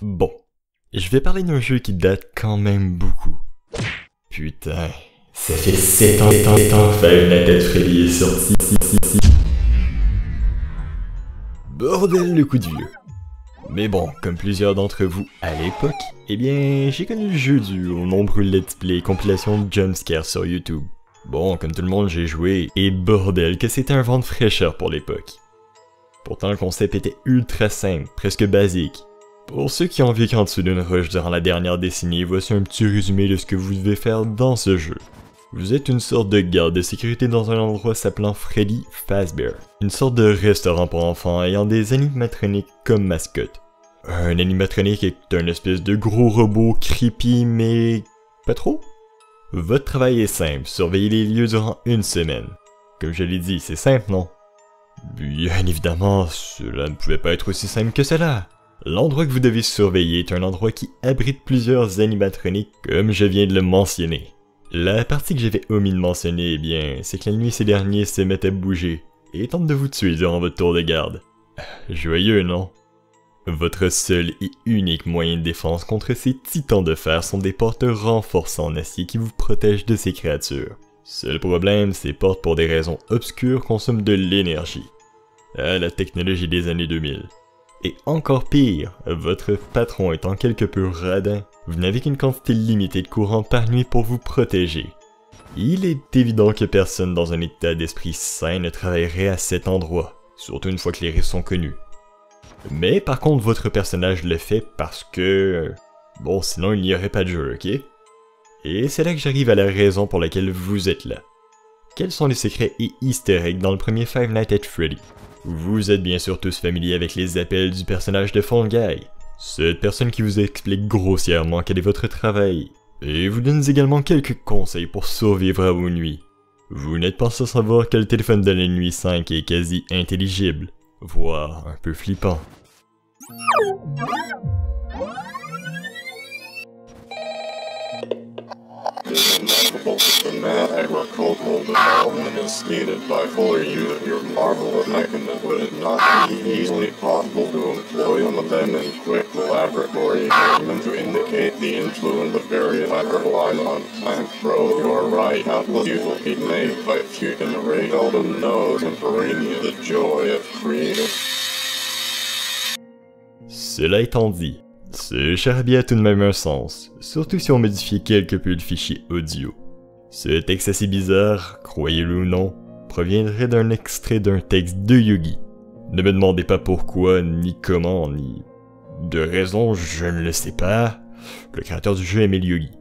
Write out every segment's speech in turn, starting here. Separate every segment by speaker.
Speaker 1: Bon, je vais parler d'un jeu qui date quand même beaucoup. Putain, ça fait 7 ans que Five Nights at Freddy est sorti. Bordel le coup de vieux. Mais bon, comme plusieurs d'entre vous à l'époque, eh bien, j'ai connu le jeu dû aux nombreux let's play et compilations de jumpscares sur YouTube. Bon, comme tout le monde, j'ai joué, et bordel que c'était un vent de fraîcheur pour l'époque. Pourtant, le concept était ultra simple, presque basique. Pour ceux qui ont vécu en dessous d'une roche durant la dernière décennie, voici un petit résumé de ce que vous devez faire dans ce jeu. Vous êtes une sorte de garde de sécurité dans un endroit s'appelant Freddy Fazbear. Une sorte de restaurant pour enfants ayant des animatroniques comme mascotte. Un animatronique est un espèce de gros robot creepy mais... pas trop? Votre travail est simple, surveiller les lieux durant une semaine. Comme je l'ai dit, c'est simple, non? Bien évidemment, cela ne pouvait pas être aussi simple que cela. L'endroit que vous devez surveiller est un endroit qui abrite plusieurs animatroniques comme je viens de le mentionner. La partie que j'avais omis de mentionner, eh bien, c'est que la nuit ces derniers se mettent à bouger et tentent de vous tuer durant votre tour de garde. Joyeux, non? Votre seul et unique moyen de défense contre ces titans de fer sont des portes renforcées en acier qui vous protègent de ces créatures. Seul problème, ces portes pour des raisons obscures consomment de l'énergie. Ah, la technologie des années 2000. Et encore pire, votre patron étant quelque peu radin, vous n'avez qu'une quantité limitée de courant par nuit pour vous protéger. Il est évident que personne dans un état d'esprit sain ne travaillerait à cet endroit, surtout une fois que les risques sont connus. Mais par contre votre personnage le fait parce que... bon, sinon il n'y aurait pas de jeu, ok? Et c'est là que j'arrive à la raison pour laquelle vous êtes là. Quels sont les secrets et easter eggs dans le premier Five Nights at Freddy? Vous êtes bien sûr tous familiers avec les appels du personnage de Fall Guy, cette personne qui vous explique grossièrement quel est votre travail, et vous donne également quelques conseils pour survivre à vos nuits. Vous n'êtes pas sans savoir que le téléphone de la nuit 5 est quasi intelligible, voire un peu flippant.
Speaker 2: The mad agricultural development is needed by fully use your marvelous mechanism, would it not be easily possible to employ some of them in quick laboratory experiments to indicate the influence of various microbes on plants? Bro, you're right. Countless use will be made by fusion array. Seldom knows contemporaneous the joy of creating.
Speaker 1: Cela étant dit, ce charabia a tout de même un sens, surtout si on modifie quelque peu le fichier audio. Ce texte assez bizarre, croyez-le ou non, proviendrait d'un extrait d'un texte de Yugi. Ne me demandez pas pourquoi, ni comment, ni... de raison, je ne le sais pas. Le créateur du jeu aimait le Yugi.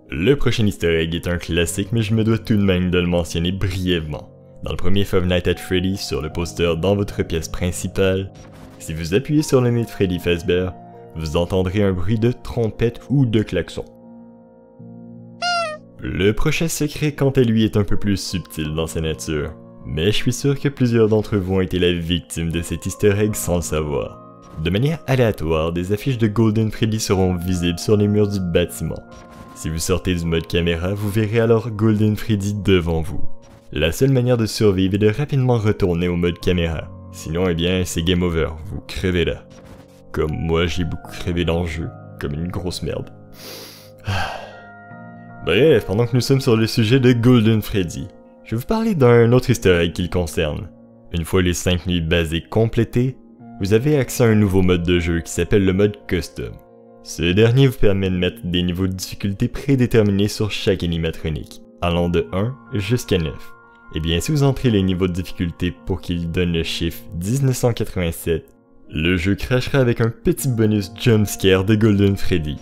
Speaker 1: Le prochain easter egg est un classique, mais je me dois tout de même de le mentionner brièvement. Dans le premier Five Nights at Freddy, sur le poster dans votre pièce principale, si vous appuyez sur le nez de Freddy Fazbear, vous entendrez un bruit de trompette ou de klaxon. Le prochain secret quant à lui est un peu plus subtil dans sa nature, mais je suis sûr que plusieurs d'entre vous ont été la victime de cet easter egg sans le savoir. De manière aléatoire, des affiches de Golden Freddy seront visibles sur les murs du bâtiment. Si vous sortez du mode caméra, vous verrez alors Golden Freddy devant vous. La seule manière de survivre est de rapidement retourner au mode caméra. Sinon, eh bien, c'est game over, vous crevez là. Comme moi, j'ai beaucoup crevé dans le jeu, comme une grosse merde. Bref, pendant que nous sommes sur le sujet de Golden Freddy, je vais vous parler d'un autre easter egg qui le concerne. Une fois les 5 nuits basiques complétées, vous avez accès à un nouveau mode de jeu qui s'appelle le mode Custom. Ce dernier vous permet de mettre des niveaux de difficulté prédéterminés sur chaque animatronique, allant de 1 jusqu'à 9. Et bien si vous entrez les niveaux de difficulté pour qu'il donne le chiffre 1987, le jeu crashera avec un petit bonus jumpscare de Golden Freddy.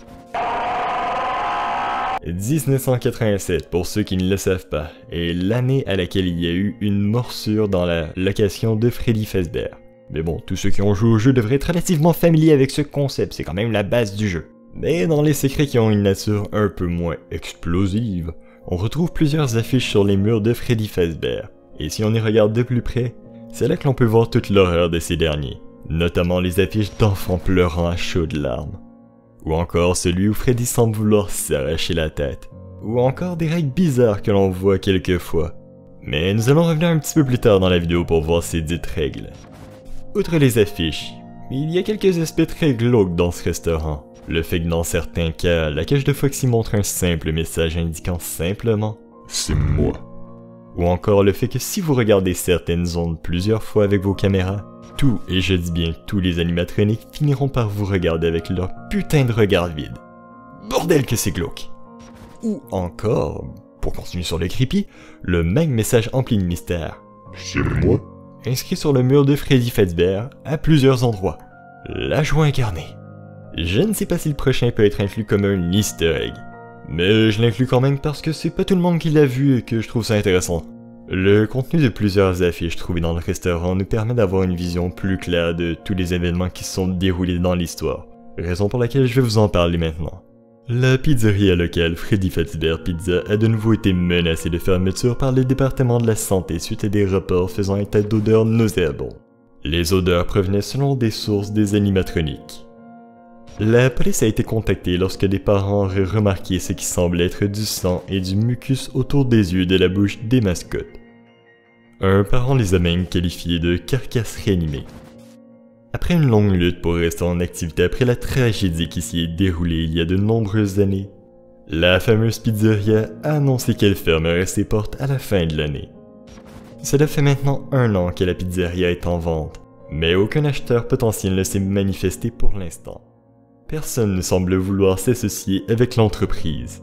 Speaker 1: 1987, pour ceux qui ne le savent pas, est l'année à laquelle il y a eu une morsure dans la location de Freddy Fazbear. Mais bon, tous ceux qui ont joué au jeu devraient être relativement familiers avec ce concept, c'est quand même la base du jeu. Mais dans les secrets qui ont une nature un peu moins explosive, on retrouve plusieurs affiches sur les murs de Freddy Fazbear. Et si on y regarde de plus près, c'est là que l'on peut voir toute l'horreur de ces derniers. Notamment les affiches d'enfants pleurant à chaudes larmes. Ou encore celui où Freddy semble vouloir s'arracher la tête. Ou encore des règles bizarres que l'on voit quelquefois. Mais nous allons revenir un petit peu plus tard dans la vidéo pour voir ces dites règles. Outre les affiches, il y a quelques aspects très glauques dans ce restaurant. Le fait que dans certains cas, la cache de Foxy montre un simple message indiquant simplement « C'est moi ». Ou encore le fait que si vous regardez certaines zones plusieurs fois avec vos caméras, tout, et je dis bien tous les animatroniques finiront par vous regarder avec leur putain de regard vide. Bordel que c'est glauque. Ou encore, pour continuer sur le creepy, le même message empli de mystère.
Speaker 2: C'est moi.
Speaker 1: Inscrit sur le mur de Freddy Fazbear à plusieurs endroits. La joie incarnée. Je ne sais pas si le prochain peut être inclus comme un easter egg, mais je l'inclus quand même parce que c'est pas tout le monde qui l'a vu et que je trouve ça intéressant. Le contenu de plusieurs affiches trouvées dans le restaurant nous permet d'avoir une vision plus claire de tous les événements qui se sont déroulés dans l'histoire, raison pour laquelle je vais vous en parler maintenant. La pizzeria locale Freddy Fazbear Pizza a de nouveau été menacée de fermeture par le département de la santé suite à des rapports faisant état d'odeurs nauséabondes. Les odeurs provenaient selon des sources des animatroniques. La police a été contactée lorsque des parents auraient remarqué ce qui semble être du sang et du mucus autour des yeux et de la bouche des mascottes. Un parent les a même qualifiés de carcasses réanimées. Après une longue lutte pour rester en activité après la tragédie qui s'y est déroulée il y a de nombreuses années, la fameuse pizzeria a annoncé qu'elle fermerait ses portes à la fin de l'année. Cela fait maintenant 1 an que la pizzeria est en vente, mais aucun acheteur potentiel ne s'est manifesté pour l'instant. Personne ne semble vouloir s'associer avec l'entreprise.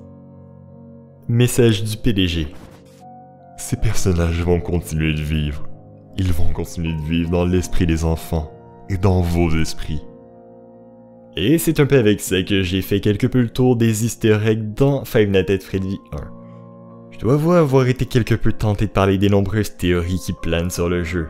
Speaker 1: Message du PDG. Ces personnages vont continuer de vivre. Ils vont continuer de vivre dans l'esprit des enfants et dans vos esprits. Et c'est un peu avec ça que j'ai fait quelque peu le tour des easter eggs dans Five Nights at Freddy 1. Je dois avouer avoir été quelque peu tenté de parler des nombreuses théories qui planent sur le jeu.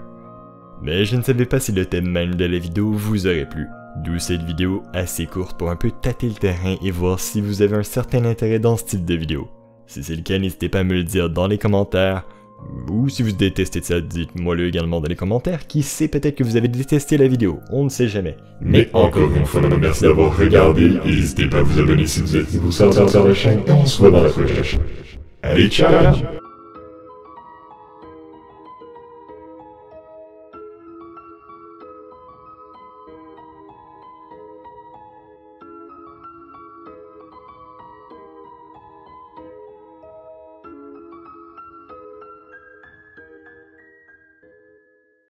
Speaker 1: Mais je ne savais pas si le thème même de la vidéo vous aurait plu. D'où cette vidéo assez courte pour un peu tâter le terrain et voir si vous avez un certain intérêt dans ce type de vidéo. Si c'est le cas, n'hésitez pas à me le dire dans les commentaires. Ou si vous détestez ça, dites-moi le également dans les commentaires. Qui sait, peut-être que vous avez détesté la vidéo, on ne sait jamais.
Speaker 2: Mais encore une fois, merci d'avoir regardé et n'hésitez pas à vous abonner si vous êtes nouveau sur la chaîne et on se voit dans la prochaine. Allez, ciao!